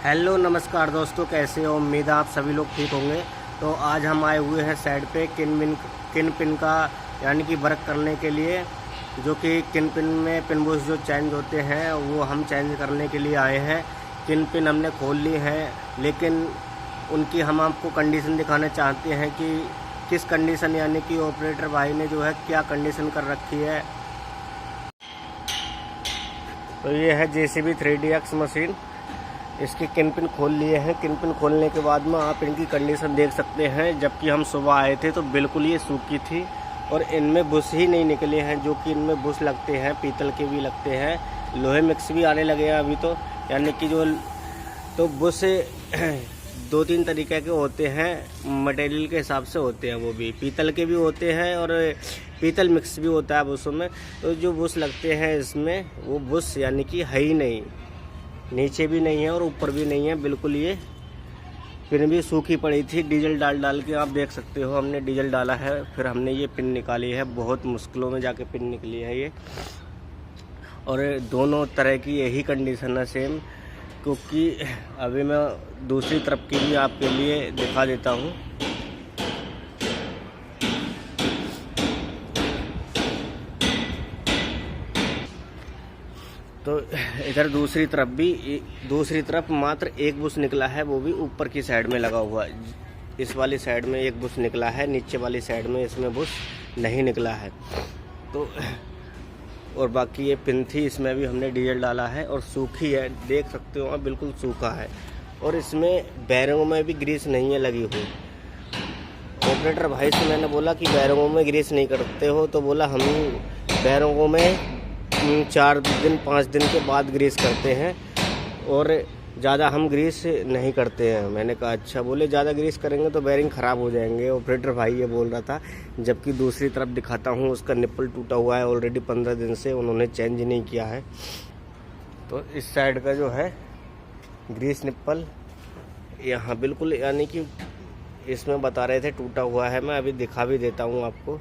Hello नमस्कार दोस्तों, कैसे हो? उम्मीद है आप सभी लोग ठीक होंगे। तो आज हम आए हुए हैं साइड पे किन पिन का यानी कि वर्क करने के लिए, जो कि किन पिन में पिन बुश जो चेंज होते हैं वो हम चेंज करने के लिए आए हैं। किन पिन हमने खोल ली हैं, लेकिन उनकी हम आपको कंडीशन दिखाना चाहते हैं कि किस कंडीशन यानी कि ऑपरेटर भाई ने जो है क्या कंडीशन कर रखी है। तो ये है JCB 3DX मशीन। इसकी किन पिन खोल लिए हैं। किन पिन खोलने के बाद में आप इनकी कंडीशन देख सकते हैं। जबकि हम सुबह आए थे तो बिल्कुल ये सूखी थी और इनमें बुश ही नहीं निकले हैं, जो कि इनमें बुश लगते हैं, पीतल के भी लगते हैं, लोहे मिक्स भी आने लगे हैं अभी तो। यानी कि जो तो बुश 2-3 तरीके के होते हैं, मटेरियल के हिसाब से होते हैं, वो भी पीतल के भी होते हैं और पीतल मिक्स भी होता है बुशों में। तो जो बुश लगते हैं इसमें वो बुश यानी कि है ही नहीं, नीचे भी नहीं है और ऊपर भी नहीं है, बिल्कुल ये पिन भी सूखी पड़ी थी। डीजल डाल के आप देख सकते हो, हमने डीजल डाला है, फिर हमने ये पिन निकाली है। बहुत मुश्किलों में जाके पिन निकली है ये। और दोनों तरह की यही कंडीशन है सेम, क्योंकि अभी मैं दूसरी तरफ की भी आपके लिए दिखा देता हूँ। तो इधर दूसरी तरफ मात्र एक बुश निकला है, वो भी ऊपर की साइड में लगा हुआ है। इस वाली साइड में एक बुश निकला है, नीचे वाली साइड में इसमें बुश नहीं निकला है। तो और बाकी ये पिन थी, इसमें भी हमने डीजल डाला है और सूखी है, देख सकते हो आप, बिल्कुल सूखा है। और इसमें बैरिंगों में भी ग्रीस नहीं है लगी हुई। ऑपरेटर भाई से मैंने बोला कि बैरिंगों में ग्रीस नहीं करते हो, तो बोला हम बैरिंगों में 4 दिन 5 दिन के बाद ग्रीस करते हैं और ज़्यादा हम ग्रीस नहीं करते हैं। मैंने कहा अच्छा। बोले ज़्यादा ग्रीस करेंगे तो बैरिंग ख़राब हो जाएंगे, ऑपरेटर भाई ये बोल रहा था। जबकि दूसरी तरफ दिखाता हूँ, उसका निप्पल टूटा हुआ है ऑलरेडी, 15 दिन से उन्होंने चेंज नहीं किया है। तो इस साइड का जो है ग्रीस निप्पल यहाँ बिल्कुल यानी कि इसमें बता रहे थे टूटा हुआ है। मैं अभी दिखा भी देता हूँ आपको।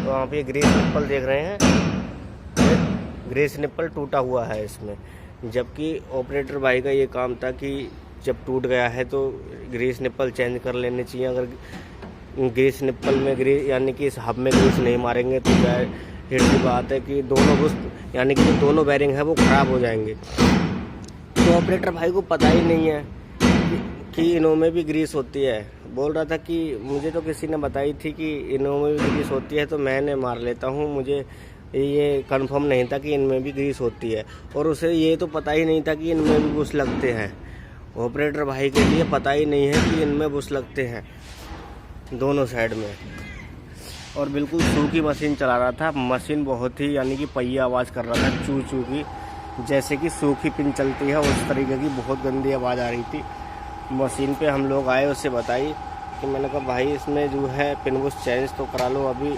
तो आप ये ग्रीस निप्पल देख रहे हैं, ग्रीस निप्पल टूटा हुआ है इसमें। जबकि ऑपरेटर भाई का ये काम था कि जब टूट गया है तो ग्रीस निप्पल चेंज कर लेने चाहिए। अगर ग्रीस निप्पल में ग्रीस यानी कि इस हब में ग्रीस नहीं मारेंगे तो फिर सी बात है कि दोनों बुश यानी कि जो दोनों बैरिंग है वो ख़राब हो जाएंगे। तो ऑपरेटर भाई को पता ही नहीं है कि इनों में भी ग्रीस होती है। बोल रहा था कि मुझे तो किसी ने बताई थी कि इनों में भी ग्रीस होती है, तो मैंने मार लेता हूँ। मुझे ये कंफर्म नहीं था कि इनमें भी ग्रीस होती है, और उसे ये तो पता ही नहीं था कि इनमें भी बुश लगते हैं। ऑपरेटर भाई के लिए पता ही नहीं है कि इनमें बुश लगते हैं दोनों साइड में। और बिल्कुल सूखी मशीन चला रहा था। मशीन बहुत ही यानी कि पहिया आवाज़ कर रहा था, चू चू की, जैसे कि सूखी पिन चलती है उस तरीके की बहुत गंदी आवाज़ आ रही थी। मशीन पे हम लोग आए, उससे बताई कि मैंने कहा भाई इसमें जो है पिन बुश चेंज तो करा लो अभी।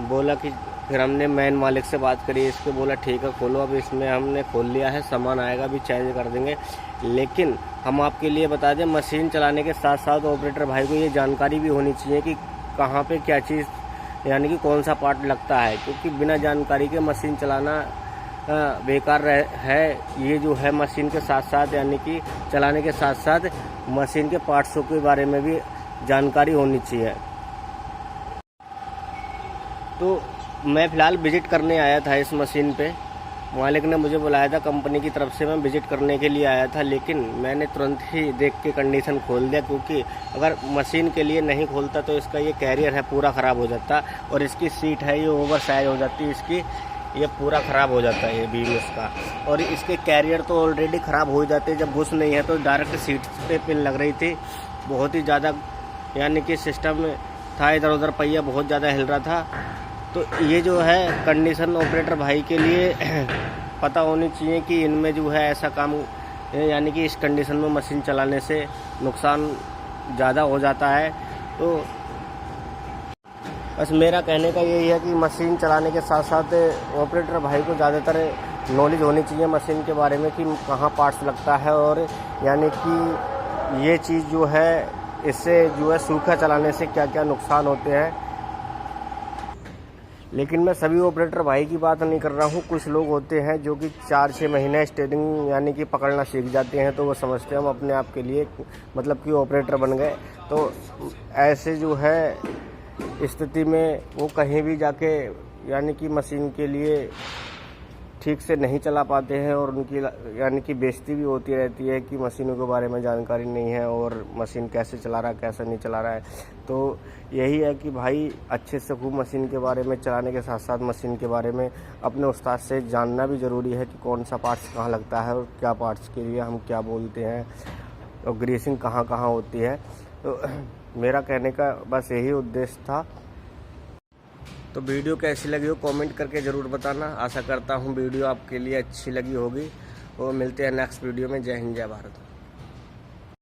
बोला कि फिर हमने मेन मालिक से बात करी इसके, बोला ठीक है खोलो। अब इसमें हमने खोल लिया है, सामान आएगा अभी चेंज कर देंगे। लेकिन हम आपके लिए बता दें, मशीन चलाने के साथ साथ ऑपरेटर भाई को ये जानकारी भी होनी चाहिए कि कहाँ पे क्या चीज़ यानी कि कौन सा पार्ट लगता है, क्योंकि बिना जानकारी के मशीन चलाना बेकार है। ये जो है मशीन के साथ साथ यानी कि चलाने के साथ साथ मशीन के पार्ट्सों के बारे में भी जानकारी होनी चाहिए। तो मैं फ़िलहाल विज़िट करने आया था इस मशीन पे। मालिक ने मुझे बुलाया था कंपनी की तरफ से, मैं विज़िट करने के लिए आया था। लेकिन मैंने तुरंत ही देख के कंडीशन खोल दिया, क्योंकि अगर मशीन के लिए नहीं खोलता तो इसका ये कैरियर है पूरा ख़राब हो जाता, और इसकी सीट है ये ओवर साइज हो जाती है इसकी, ये पूरा ख़राब हो जाता है ये बीम इसका। और इसके कैरियर तो ऑलरेडी ख़राब हो जाते हैं। जब बुश नहीं है तो डायरेक्ट सीट पे पिन लग रही थी, बहुत ही ज़्यादा यानी कि सिस्टम था, इधर उधर पहिया बहुत ज़्यादा हिल रहा था। तो ये जो है कंडीशन ऑपरेटर भाई के लिए पता होनी चाहिए कि इनमें जो है ऐसा काम यानी कि इस कंडीशन में मशीन चलाने से नुकसान ज़्यादा हो जाता है। तो बस मेरा कहने का यही है कि मशीन चलाने के साथ साथ ऑपरेटर भाई को ज़्यादातर नॉलेज होनी चाहिए मशीन के बारे में कि कहाँ पार्ट्स लगता है, और यानी कि ये चीज़ जो है, इससे जो है सूखा चलाने से क्या क्या नुकसान होते हैं। लेकिन मैं सभी ऑपरेटर भाई की बात नहीं कर रहा हूँ। कुछ लोग होते हैं जो कि 4-6 महीने स्टीयरिंग यानी कि पकड़ना सीख जाते हैं, तो वो समझते हैं हम अपने आप के लिए मतलब कि ऑपरेटर बन गए। तो ऐसे जो है स्थिति में वो कहीं भी जाके यानी कि मशीन के लिए ठीक से नहीं चला पाते हैं, और उनकी यानी कि बेइज्जती भी होती रहती है कि मशीनों के बारे में जानकारी नहीं है और मशीन कैसे चला रहा है कैसे नहीं चला रहा है। तो यही है कि भाई अच्छे से खूब मशीन के बारे में चलाने के साथ साथ मशीन के बारे में अपने उस्ताद से जानना भी ज़रूरी है कि कौन सा पार्ट्स कहाँ लगता है और क्या पार्ट्स के लिए हम क्या बोलते हैं और ग्रीसिंग कहाँ कहाँ होती है। तो मेरा कहने का बस यही उद्देश्य था। तो वीडियो कैसी लगी हो कमेंट करके ज़रूर बताना। आशा करता हूँ वीडियो आपके लिए अच्छी लगी होगी, और मिलते हैं नेक्स्ट वीडियो में। जय हिंद जय भारत।